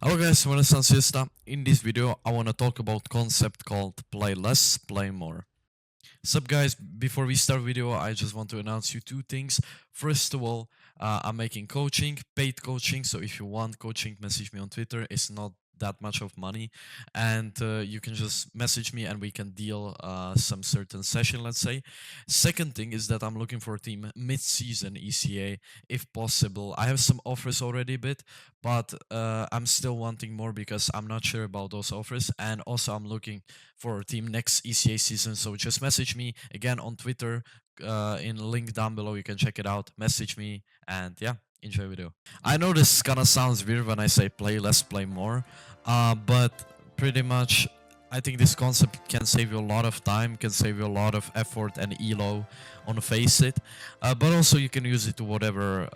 Hello guys, my name is CS2. In this video, I want to talk about concept called play less, play more. Sup guys, before we start video, I just want to announce you two things. First of all, I'm making coaching, paid coaching, so if you want coaching, message me on Twitter. It's not that much of money, and you can just message me and we can deal some certain session, let's say. Second thing is that I'm looking for a team mid-season ECA if possible. I have some offers already but I'm still wanting more because I'm not sure about those offers, and also I'm looking for a team next ECA season. So just message me again on Twitter, in link down below. You can check it out. Message me, and yeah, enjoy video. I know this kind of sounds weird when I say play less, play more, but pretty much I think this concept can save you a lot of time, can save you a lot of effort and elo on Face It, but also you can use it to whatever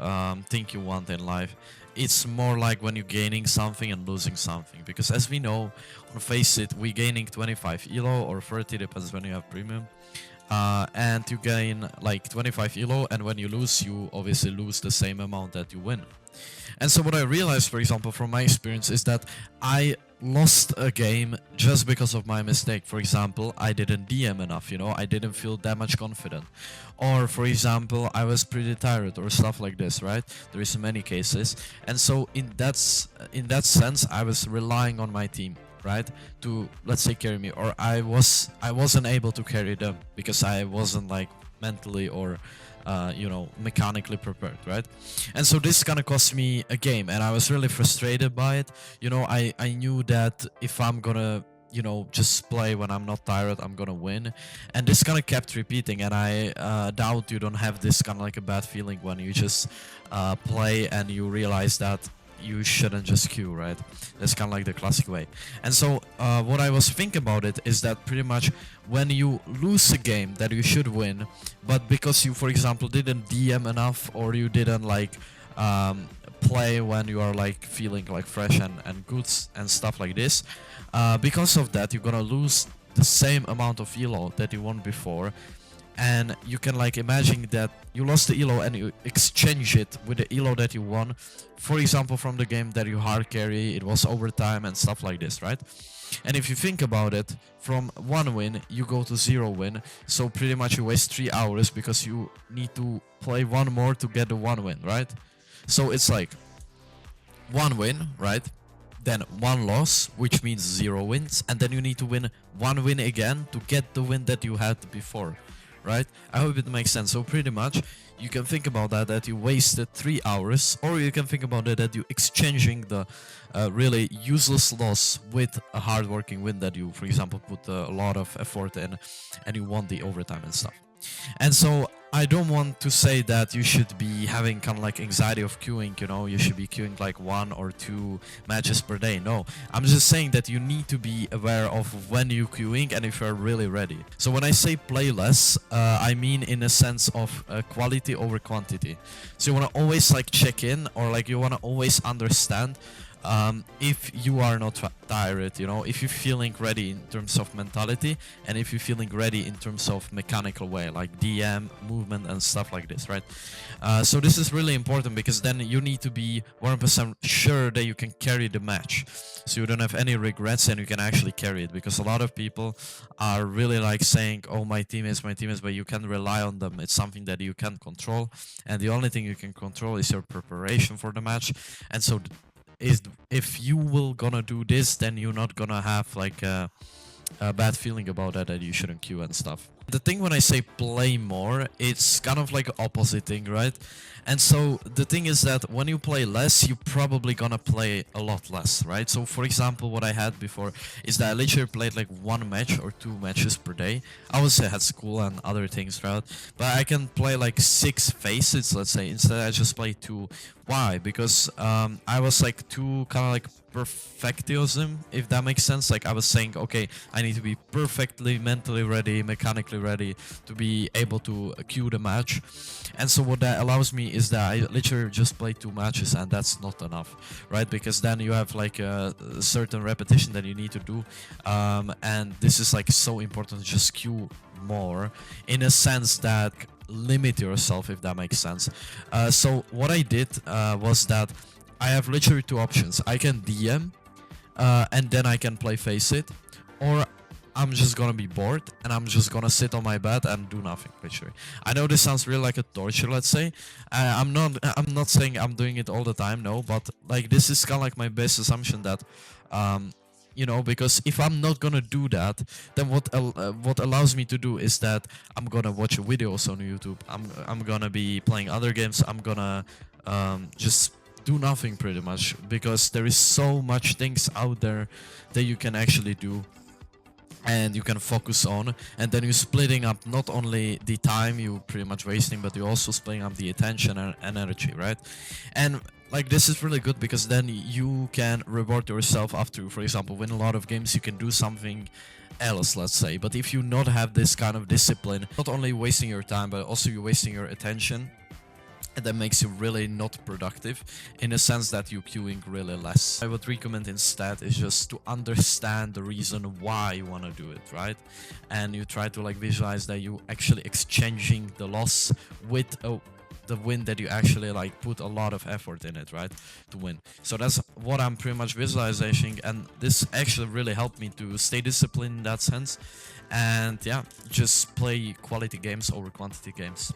thing you want in life. It's more like when you're gaining something and losing something, because as we know on Face It, we gaining 25 elo or 30, depends when you have premium, and you gain like 25 elo, and when you lose, you obviously lose the same amount that you win. And so what I realized, for example, from my experience, is that I lost a game just because of my mistake. For example, I didn't DM enough, I didn't feel that much confident. Or for example, I was pretty tired or stuff like this, right? There is many cases. And so in that sense, I was relying on my team, right, to, let's say, carry me, or I wasn't able to carry them because I wasn't like mentally or mechanically prepared, right? And so this kind of cost me a game, and I was really frustrated by it. I knew that if I'm gonna just play when I'm not tired, I'm gonna win. And this kind of kept repeating, and I doubt you don't have this kind of like a bad feeling when you just play and you realize that you shouldn't just queue, right? That's kind of like the classic way. And so what I was thinking about it is that pretty much when you lose a game that you should win, but because you, for example, didn't DM enough, or you didn't like play when you are like feeling like fresh and good and stuff like this, because of that you're gonna lose the same amount of elo that you won before. And you can like imagine that you lost the elo and you exchange it with the elo that you won, for example, from the game that you hard carry, it was overtime and stuff like this, right? And if you think about it, from 1 win you go to 0 win, so pretty much you waste 3 hours because you need to play one more to get the 1 win, right? So it's like 1 win, right? Then 1 loss, which means 0 wins, and then you need to win 1 win again to get the win that you had before, right? I hope it makes sense. So pretty much you can think about that you wasted 3 hours, or you can think about it that you exchanging the really useless loss with a hard-working win that you, for example, put a lot of effort in, and you won the overtime and stuff. And so I don't want to say that you should be having kind of like anxiety of queuing, you should be queuing like 1 or 2 matches per day. No, I'm just saying that you need to be aware of when you're queuing and if you're really ready. So when I say play less, I mean in a sense of quality over quantity. So you want to always like check in, or like you want to always understand if you are not tired, if you're feeling ready in terms of mentality, and if you're feeling ready in terms of mechanical way, like DM, movement and stuff like this, right? So this is really important, because then you need to be 100% sure that you can carry the match, so you don't have any regrets and you can actually carry it. Because a lot of people are really like saying, oh, my teammates, but you can rely on them. It's something that you can't control, and the only thing you can control is your preparation for the match. And so is if you will gonna do this, then you're not gonna have like a bad feeling about that you shouldn't queue and stuff. The thing when I say play more, it's kind of like opposite thing, right? And so the thing is that when you play less, you're probably gonna play a lot less, right? So for example, what I had before is that I literally played like 1 match or 2 matches per day. I would say I had school and other things, right? But I can play like 6 faces, let's say. Instead I just play 2. Why? Because I was like too kind of like perfectionism, if that makes sense. Like I was saying, okay, I need to be perfectly mentally ready, mechanically ready to be able to queue the match. And so what that allows me is that I literally just play 2 matches, and that's not enough, right? Because then you have like a certain repetition that you need to do, and this is like so important to just queue more, in a sense that limit yourself, if that makes sense. So what I did was that I have literally two options. I can DM, and then I can play Face It, or I'm just gonna be bored and I'm just gonna sit on my bed and do nothing. Literally, I know this sounds really like a torture. Let's say, I'm not. I'm not saying I'm doing it all the time. No, but like this is kind of like my base assumption that, you know, because if I'm not gonna do that, then what allows me to do is that I'm gonna watch videos on YouTube. I'm gonna be playing other games. I'm gonna just do nothing pretty much, because there is so much things out there that you can actually do and you can focus on, and then you're splitting up not only the time you pretty much wasting, but you're also splitting up the attention and energy, right? And like this is really good, because then you can reward yourself after, for example, win a lot of games. You can do something else, let's say. But if you not have this kind of discipline, not only wasting your time, but also you're wasting your attention, and that makes you really not productive, in a sense that you're queuing really less. I would recommend instead is just to understand the reason why you want to do it, right? And you try to like visualize that you actually exchanging the loss with the win, that you actually like put a lot of effort in it, right, to win. So that's what I'm pretty much visualizing, and this actually really helped me to stay disciplined in that sense, and yeah, just play quality games over quantity games.